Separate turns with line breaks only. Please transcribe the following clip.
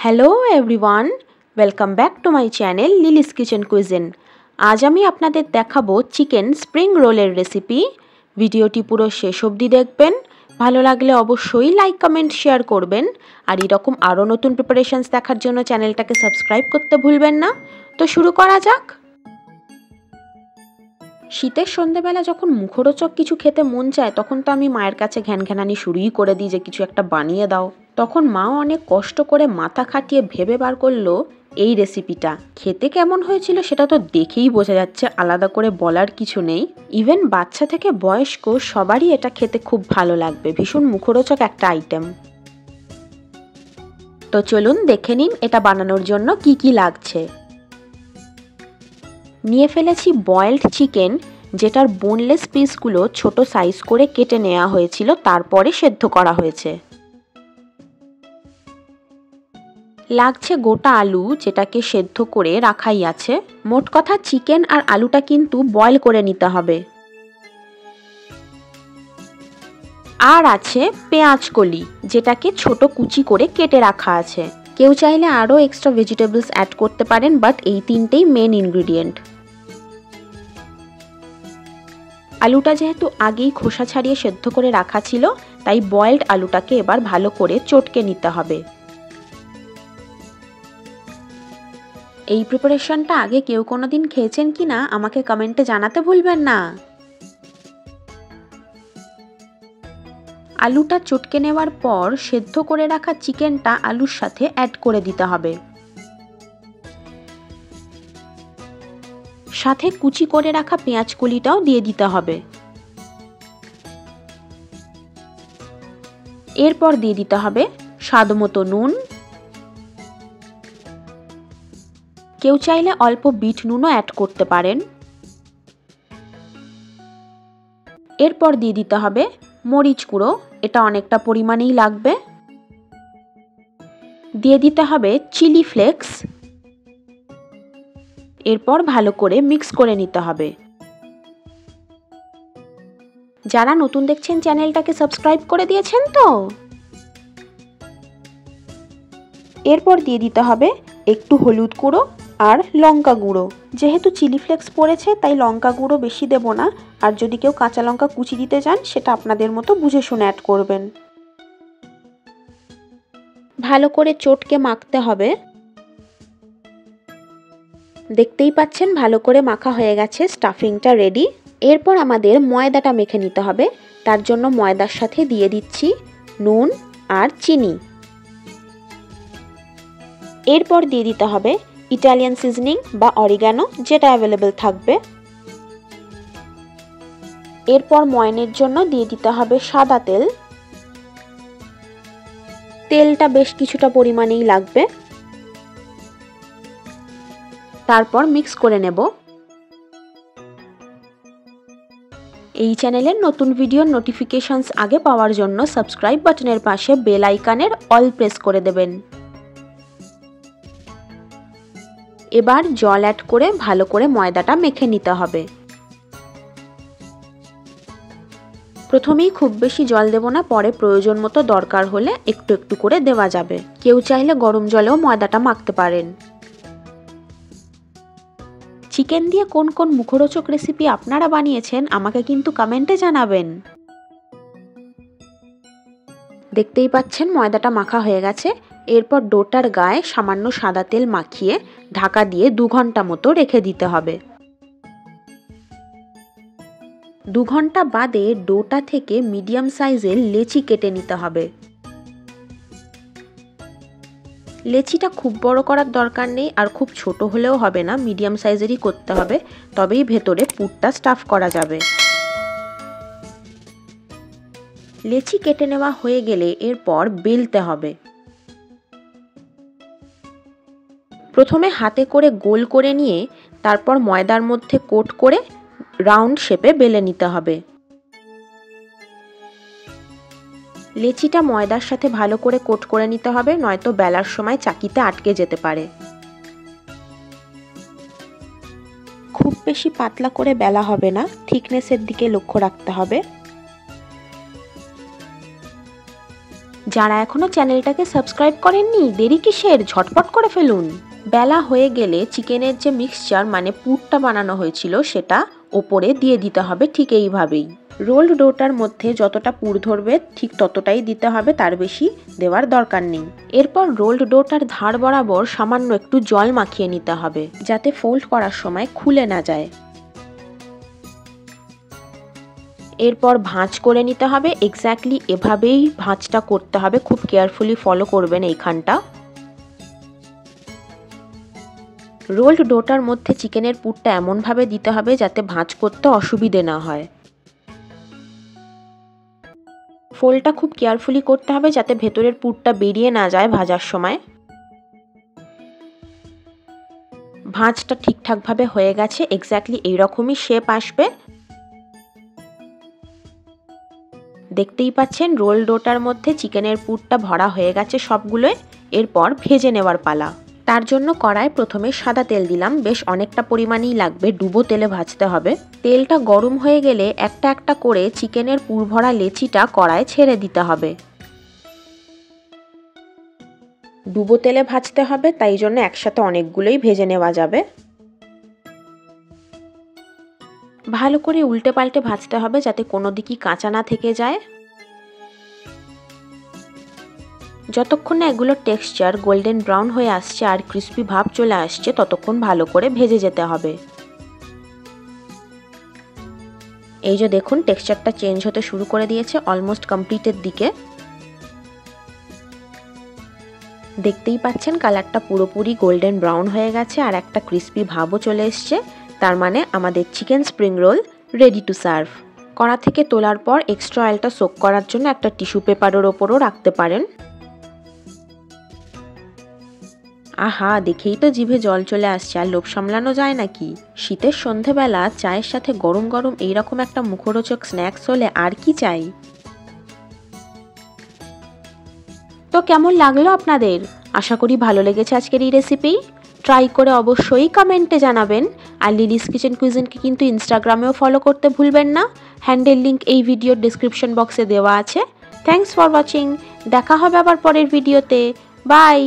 Hello everyone, welcome back to my channel Lily's kitchen cuisine. আজ আমি আপনাদের দেখাবো চিকেন স্প্রিং রোলের রেসিপি। ভিডিওটি পুরো শেষ অবধি দেখবেন। ভালো লাগলে অবশ্যই লাইক কমেন্ট শেয়ার করবেন। আর এরকম আরও নতুন প্রিপারেশনস দেখার জন্য চ্যানেলটাকে সাবস্ক্রাইব করতে ভুলবেন না। তো শুরু করা যাক। শীতের সন্ধ্যেবেলা যখন মুখরোচক কিছু খেতে মন চায় তখন তো আমি মায়ের কাছে ঘ্যানঘ্যানানি শুরুই করে দিই যে কিছু একটা বানিয়ে দাও। তখন মাও অনেক কষ্ট করে মাথা খাটিয়ে ভেবে বার করলো এই রেসিপিটা। খেতে কেমন হয়েছিল সেটা তো দেখেই বোঝা যাচ্ছে, আলাদা করে বলার কিছু নেই। ইভেন বাচ্চা থেকে বয়স্ক সবারই এটা খেতে খুব ভালো লাগবে, ভীষণ মুখরোচক একটা আইটেম। তো চলুন দেখে নিন এটা বানানোর জন্য কি কি লাগছে। নিয়ে ফেলেছি বয়েলড চিকেন, যেটার বোনলেস পিসগুলো ছোট সাইজ করে কেটে নেওয়া হয়েছিল, তারপরে সেদ্ধ করা হয়েছে। লাগছে গোটা আলু, যেটাকে সেদ্ধ করে রাখাই আছে। মোট কথা চিকেন আর আলুটা কিন্তু বয়েল করে নিতে হবে। আর আছে পেঁয়াজ কলি, যেটাকে ছোট কুচি করে কেটে রাখা আছে। কেউ চাইলে আরও এক্সট্রা ভেজিটেবলস অ্যাড করতে পারেন, বাট এই তিনটেই মেন ইনগ্রিডিয়েন্ট। আলুটা যেহেতু আগেই খোসা ছাড়িয়ে সেদ্ধ করে রাখা ছিল, তাই বয়েলড আলুটাকে এবার ভালো করে চটকে নিতে হবে। এই প্রিপারেশনটা আগে কেউ কোনোদিন খেয়েছেন কিনা আমাকে কমেন্টে জানাতে ভুলবেন না। আলুটা চটকে নেওয়ার পর সেদ্ধ করে রাখা চিকেনটা আলুর সাথে অ্যাড করে দিতে হবে। সাথে কুচি করে রাখা পেঁয়াজ কলিটাও দিয়ে দিতে হবে। এরপর দিয়ে দিতে হবে স্বাদমতো নুন। কেউ চাইলে অল্প বিট নুনও অ্যাড করতে পারেন। এরপর দিয়ে দিতে হবে মরিচ গুঁড়ো, এটা অনেকটা পরিমাণেই লাগবে। দিয়ে দিতে হবে চিলি ফ্লেক্স। এরপর ভালো করে মিক্স করে নিতে হবে। যারা নতুন দেখছেন চ্যানেলটাকে সাবস্ক্রাইব করে দিয়েছেন তো? এরপর দিয়ে দিতে হবে একটু হলুদ গুঁড়ো আর লঙ্কা গুঁড়ো। যেহেতু চিলি ফ্লেক্স পড়েছে তাই লঙ্কা গুঁড়ো বেশি দেব না, আর যদি কেউ কাঁচা লঙ্কা কুচি দিতে চান সেটা আপনাদের মতো বুঝে শুনে অ্যাড করবেন। ভালো করে চটকে মাখতে হবে। দেখতেই পাচ্ছেন ভালো করে মাখা হয়ে গেছে, স্টাফিংটা রেডি। এরপর আমাদের ময়দাটা মেখে নিতে হবে। তার জন্য ময়দার সাথে দিয়ে দিচ্ছি নুন আর চিনি। এরপর দিয়ে দিতে হবে ইটালিয়ান সিজনিং বা অরিগানো, যেটা অ্যাভেলেবেল থাকবে। এরপর ময়নের জন্য দিয়ে দিতে হবে সাদা তেল। তেলটা বেশ কিছুটা পরিমাণেই লাগবে। তারপর মিক্স করে নেব। এই চ্যানেলের নতুন ভিডিওর নোটিফিকেশনস আগে পাওয়ার জন্য সাবস্ক্রাইব বাটনের পাশে বেল আইকনের অল প্রেস করে দেবেন। এবার জল অ্যাড করে ভালো করে ময়দাটা মেখে নিতে হবে। প্রথমেই খুব বেশি জল দেব না, পরে প্রয়োজন মতো দরকার হলে একটু একটু করে দেওয়া যাবে। কেউ চাইলে গরম জলেও ময়দাটা মাখতে পারেন। চিকেন দিয়ে কোন কোন মুখরোচক রেসিপি আপনারা বানিয়েছেন আমাকে কিন্তু কমেন্টে জানাবেন। দেখতেই পাচ্ছেন ময়দাটা মাখা হয়ে গেছে। এরপর ডোটার গায়ে সামান্য সাদা তেল মাখিয়ে ঢাকা দিয়ে 2 ঘন্টা মতো রেখে দিতে হবে। 2 ঘন্টা বাদে ডোটা থেকে মিডিয়াম সাইজের লেচি কেটে নিতে হবে। লেচিটা খুব বড় করার দরকার নেই, আর খুব ছোট হলেও হবে না, মিডিয়াম সাইজেরই করতে হবে, তবেই ভেতরে পুরটা স্টাফ করা যাবে। লেচি কেটে নেওয়া হয়ে গেলে এরপর বেলতে হবে। প্রথমে হাতে করে গোল করে নিয়ে তারপর ময়দার মধ্যে কোট করে রাউন্ড শেপে বেলে নিতে হবে। লেচিটা ময়দার সাথে ভালো করে কোট করে নিতে হবে, নয়তো বেলার সময় চাকিতে আটকে যেতে পারে। খুব বেশি পাতলা করে বেলা হবে না, থিকনেসের দিকে লক্ষ্য রাখতে হবে। যারা এখনো চ্যানেলটাকে সাবস্ক্রাইব করেননি দেরি কিসের, ঝটপট করে ফেলুন। বেলা হয়ে গেলে চিকেনের যে মিক্সচার মানে পুরটা বানানো হয়েছিল সেটা ওপরে দিয়ে দিতে হবে ঠিক এইভাবেই। রোলড ডোটার মধ্যে যতটা পুর ধরবে ঠিক ততটাই দিতে হবে, তার বেশি দেওয়ার দরকার নেই। এরপর রোলড ডোটার ধার বরাবর সামান্য একটু জল মাখিয়ে নিতে হবে যাতে ফোল্ড করার সময় খুলে না যায়। এরপর ভাঁজ করে নিতে হবে, এক্স্যাক্টলি এভাবেই ভাঁজটা করতে হবে, খুব কেয়ারফুলি ফলো করবেন এইখানটা। রোলড ডোটার মধ্যে চিকেনের পুরটা এমনভাবে দিতে হবে যাতে ভাঁজ করতে অসুবিধে না হয়। ফোল্ডটা খুব কেয়ারফুলি করতে হবে যাতে ভেতরের পুরটা বেরিয়ে না যায় ভাজার সময়। ভাঁজটা ঠিকঠাকভাবে হয়ে গেছে, এক্স্যাক্টলি এইরকমই শেপ আসবে। দেখতেই পাচ্ছেন রোল ডোটার মধ্যে চিকেনের পুরটা ভরা হয়ে গেছে সবগুলোই। এরপর ভেজে নেওয়ার পালা। তার জন্য কড়ায় প্রথমে সাদা তেল দিলাম, বেশ অনেকটা পরিমাণেই লাগবে, ডুবো তেলে ভাজতে হবে। তেলটা গরম হয়ে গেলে একটা একটা করে চিকেনের পুর ভরা লেচিটা কড়ায় ছেড়ে দিতে হবে। ডুবো তেলে ভাজতে হবে, তাই জন্য একসাথে অনেকগুলোই ভেজে নেওয়া যাবে। ভালো করে উল্টে পাল্টে ভাজতে হবে যাতে কোনো দিকই কাঁচা না থেকে যায়। যতক্ষণ না এগুলোর টেক্সচার গোল্ডেন ব্রাউন হয়ে আসছে আর ক্রিস্পি ভাব চলে আসছে ততক্ষণ ভালো করে ভেজে যেতে হবে। এই যে দেখুন টেক্সচারটা চেঞ্জ হতে শুরু করে দিয়েছে, অলমোস্ট কমপ্লিটের দিকে। দেখতেই পাচ্ছেন কালারটা পুরোপুরি গোল্ডেন ব্রাউন হয়ে গেছে আর একটা ক্রিস্পি ভাবও চলে এসছে। তার মানে আমাদের chicken spring roll ready to serve. কড়া থেকে তোলার পর এক্সট্রা অয়েলটা সোক করার জন্য একটা টিস্যু পেপারের ওপরও রাখতে পারেন। আহা, দেখেই তো জিভে জল চলে আসছে, আর লোভ সামলানো যায় নাকি। শীতের সন্ধেবেলা চায়ের সাথে গরম গরম এইরকম একটা মুখরোচক স্ন্যাক্স হলে আর কি চাই। তো কেমন লাগলো আপনাদের? আশা করি ভালো লেগেছে আজকের এই রেসিপি। ট্রাই করে অবশ্যই কমেন্টে জানাবেন। আর লিলিস কিচেন কুইজিনকে কিন্তু ইনস্টাগ্রামেও ফলো করতে ভুলবেন না। হ্যান্ডেল লিঙ্ক এই ভিডিওর ডেসক্রিপশন বক্সে দেওয়া আছে। Thanks for watching. দেখা হবে আবার পরের ভিডিওতে। বাই।